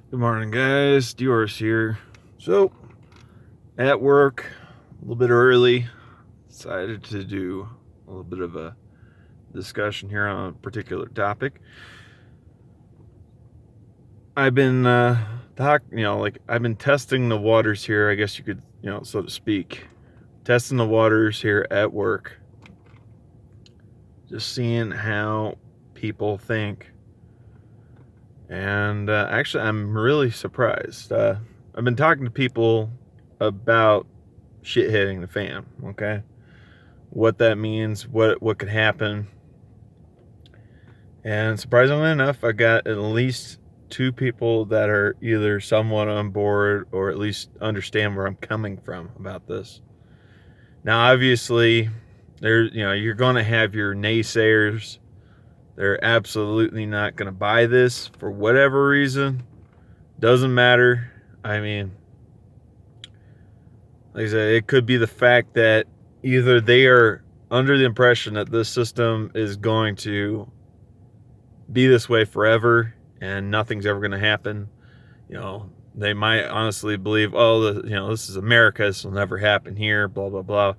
Good morning, guys. Dior's here. So, at work, a little bit early, decided to do a little bit of a discussion here on a particular topic. I've been I've been testing the waters here, I guess you could, so to speak. Testing the waters here at work. Just seeing how people think. And actually, I'm really surprised. I've been talking to people about shit hitting the fan, okay? What that means, what could happen. And surprisingly enough, I got at least two people that are either somewhat on board or at least understand where I'm coming from about this. Now, obviously, you're going to have your naysayers. They're absolutely not going to buy this for whatever reason. Doesn't matter. I mean, like I said, it could be the fact that either they are under the impression that this system is going to be this way forever and nothing's ever going to happen. They might honestly believe, this is America, this will never happen here, blah, blah, blah.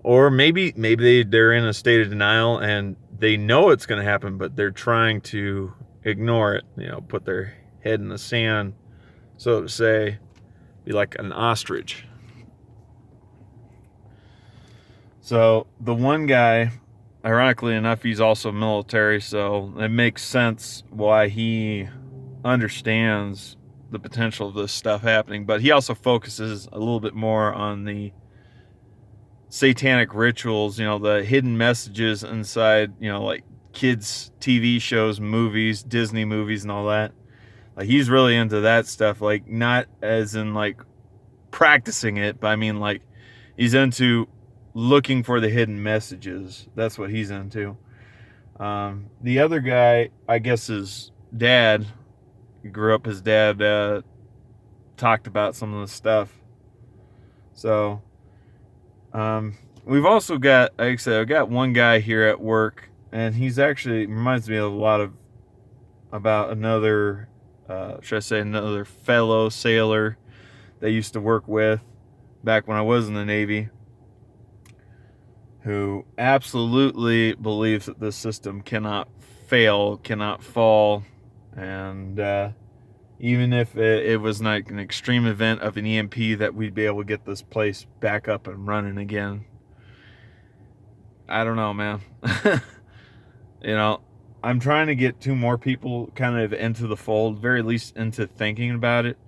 Or maybe they're in a state of denial and they know it's going to happen, but they're trying to ignore it, put their head in the sand, so to say, be like an ostrich. So the one guy, ironically enough, he's also military, so it makes sense why he understands the potential of this stuff happening. But he also focuses a little bit more on the satanic rituals, the hidden messages inside, like kids' TV shows, movies, Disney movies, and all that. Like, he's really into that stuff, like, not as in, like, practicing it, but I mean, like, he's into looking for the hidden messages. That's what he's into. The other guy, I guess his dad, his dad talked about some of the stuff. So, we've also got, like I said, I've got one guy here at work, and he's actually reminds me of a lot about another, another fellow sailor that I used to work with back when I was in the Navy, who absolutely believes that this system cannot fail, cannot fall, and even if it was like an extreme event of an EMP, that we'd be able to get this place back up and running again. I don't know, man. I'm trying to get two more people kind of into the fold, very least into thinking about it.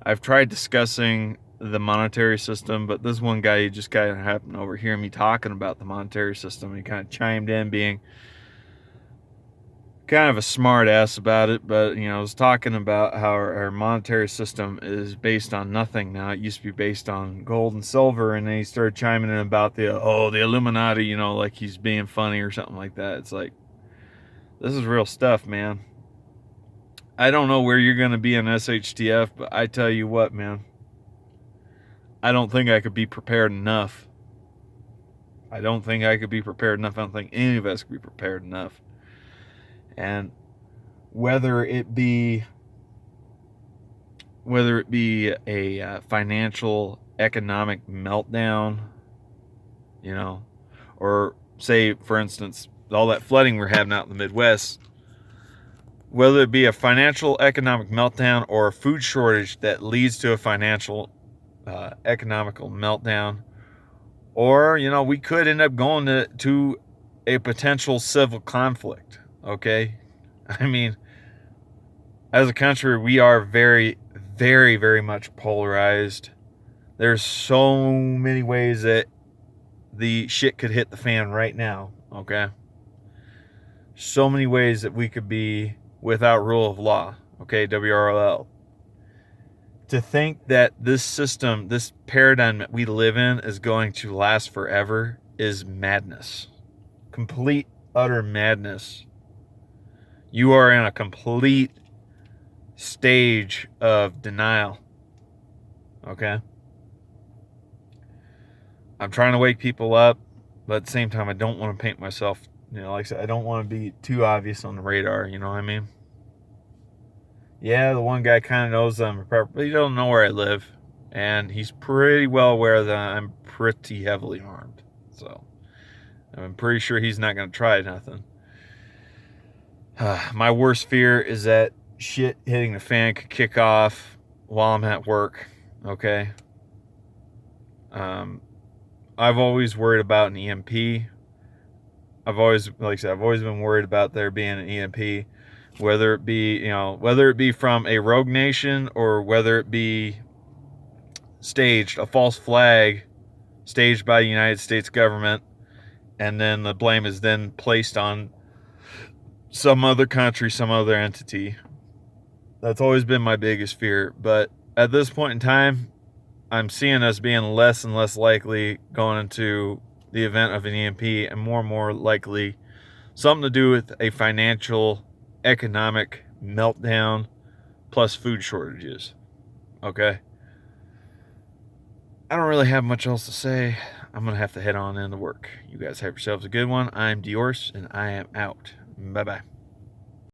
I've tried discussing the monetary system, but this one guy, he just kind of happened to overhear me talking about the monetary system. He kind of chimed in, being kind of a smart ass about it, but I was talking about how our monetary system is based on nothing now. It used to be based on gold and silver, and then he started chiming in about the Illuminati, like he's being funny or something like that. It's like, this is real stuff, man. I don't know where you're going to be in SHTF, but I tell you what, man, I don't think I could be prepared enough. I don't think I could be prepared enough. I don't think any of us could be prepared enough. And whether it be a financial, economic meltdown, or say, for instance, all that flooding we're having out in the Midwest, whether it be a financial, economic meltdown or a food shortage that leads to a financial, economical meltdown, or, we could end up going to a potential civil conflict, okay? I mean, as a country, we are very, very, very much polarized. There's so many ways that the shit could hit the fan right now, okay? So many ways that we could be without rule of law, okay, WRLL. To think that this system, this paradigm that we live in is going to last forever is madness. Complete, utter madness. You are in a complete stage of denial, okay? I'm trying to wake people up, but at the same time, I don't want to paint myself, like I said, I don't want to be too obvious on the radar, you know what I mean? Yeah, the one guy kind of knows I'm a prepper, but he don't know where I live. And he's pretty well aware that I'm pretty heavily armed. So I'm pretty sure he's not going to try nothing. My worst fear is that shit hitting the fan could kick off while I'm at work. Okay. Um, I've always worried about an EMP. I've always, like I said, I've always been worried about there being an EMP, whether it be from a rogue nation or whether it be staged, a false flag staged by the United States government, and then the blame is then placed on some other country, some other entity. That's always been my biggest fear. But at this point in time, I'm seeing us being less and less likely going into the event of an EMP and more likely something to do with a financial, economic meltdown plus food shortages. Okay? I don't really have much else to say. I'm going to have to head on into work. You guys have yourselves a good one. I'm Diorce, and I am out. Bye-bye.